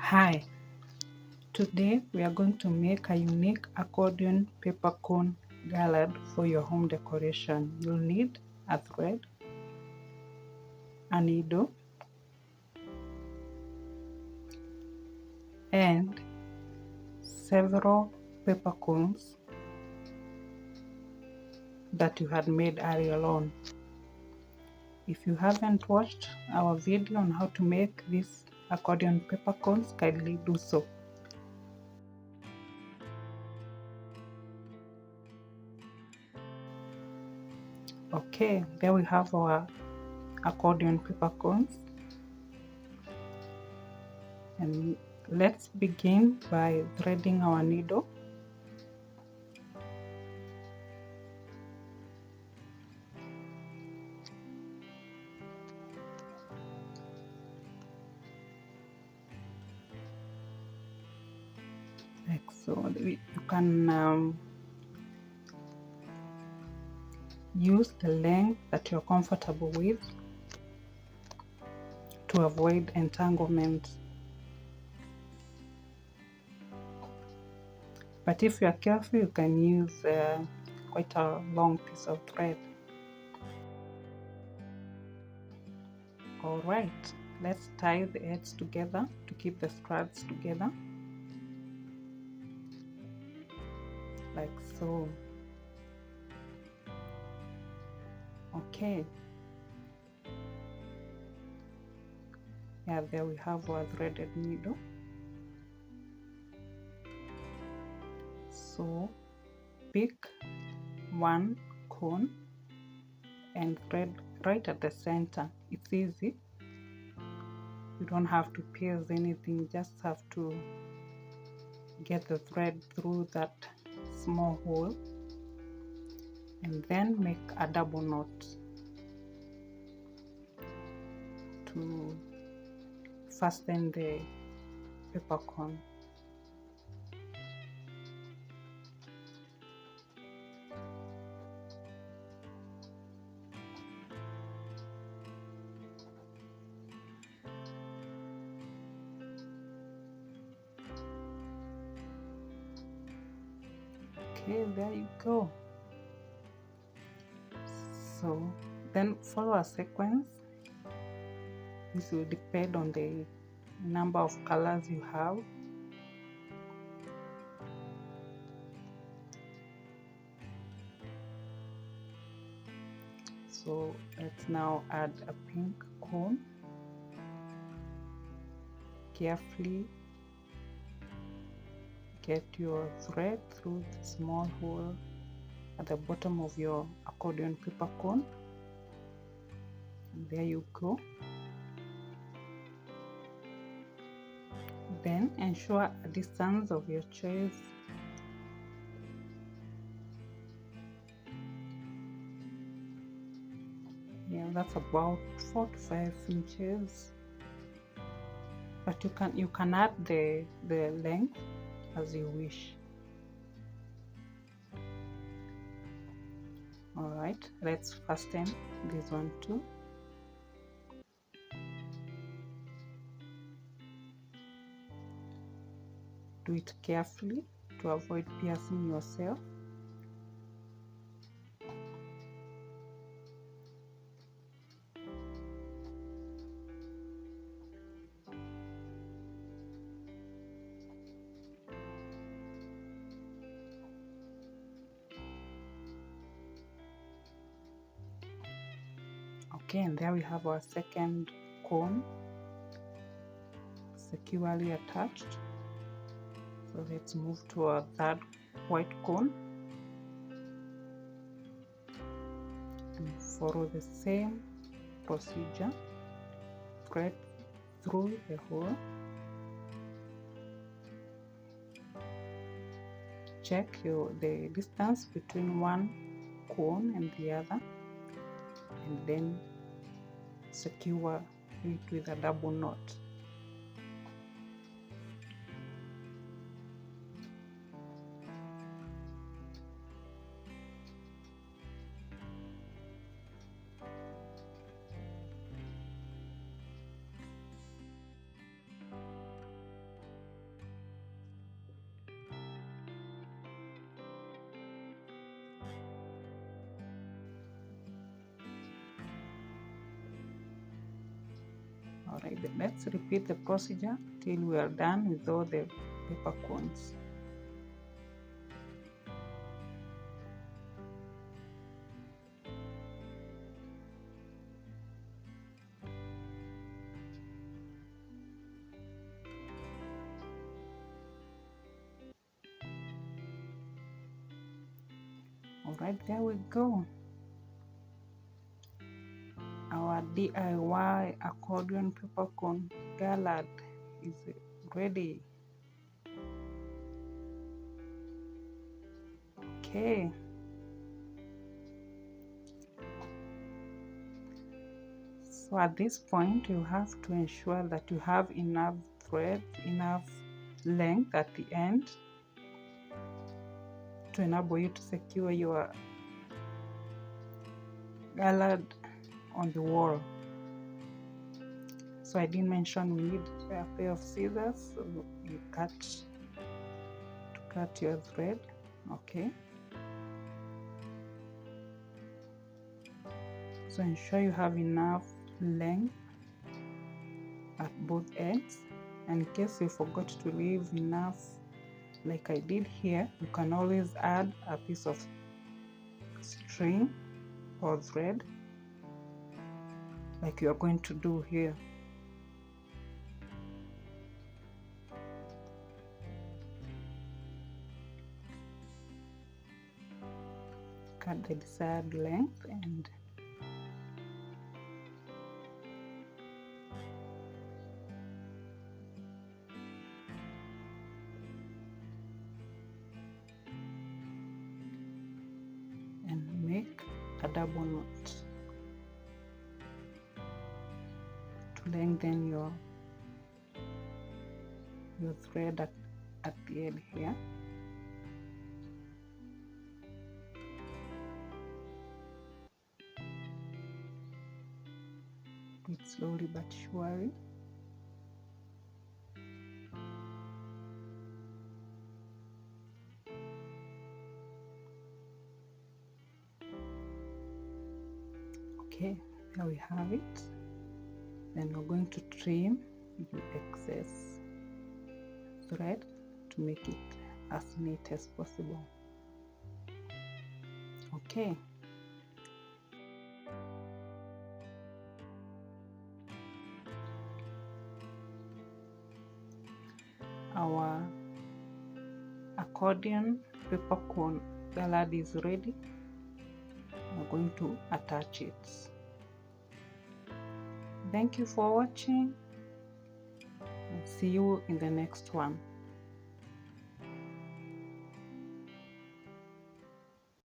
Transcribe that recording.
Hi, today we are going to make a unique accordion peppercorn garland for your home decoration. You'll need a thread, a needle, and several peppercorns that you had made earlier on. If you haven't watched our video on how to make these accordion peppercorns, kindly do so. Okay, there we have our accordion peppercorns, and let's begin by threading our needle. Like so. You can use the length that you're comfortable with to avoid entanglement. But if you are careful, you can use quite a long piece of thread. Alright, let's tie the ends together to keep the strands together. Like so. Okay. Yeah, there we have our threaded needle. So pick one cone and thread right at the center. It's easy. You don't have to pierce anything, just have to get the thread through that small hole and then make a double knot to fasten the peppercorn. Okay, there you go. So then follow a sequence. This will depend on the number of colors you have. So let's now add a pink cone. Carefully get your thread through the small hole at the bottom of your accordion peppercorn. And there you go. Then ensure a distance of your choice. Yeah, that's about 4 to 5 inches. But you can add the length as you wish. Alright, let's fasten this one too. Do it carefully to avoid piercing yourself. Okay, and there we have our second cone securely attached. So let's move to our third white cone and follow the same procedure. Thread through the hole. Check the distance between one cone and the other, and then secure it with a double knot. let's repeat the procedure till we are done with all the peppercorns. Alright, there we go. Our DIY accordion peppercorn Garland is ready. Okay. So at this point, you have to ensure that you have enough thread, enough length at the end to enable you to secure your Garland on the wall. So I didn't mention we need a pair of scissors, so you cut your thread. Okay. So ensure you have enough length at both ends, and in case you forgot to leave enough like I did here, you can always add a piece of string or thread like you are going to do here. Cut the desired length and make a double knot to lengthen your thread at the end here. Do it slowly but surely. Okay, there we have it. Then we're going to trim the excess thread to make it as neat as possible. Okay. Our accordion peppercorn Garland is ready. We're going to attach it. Thank you for watching, and see you in the next one.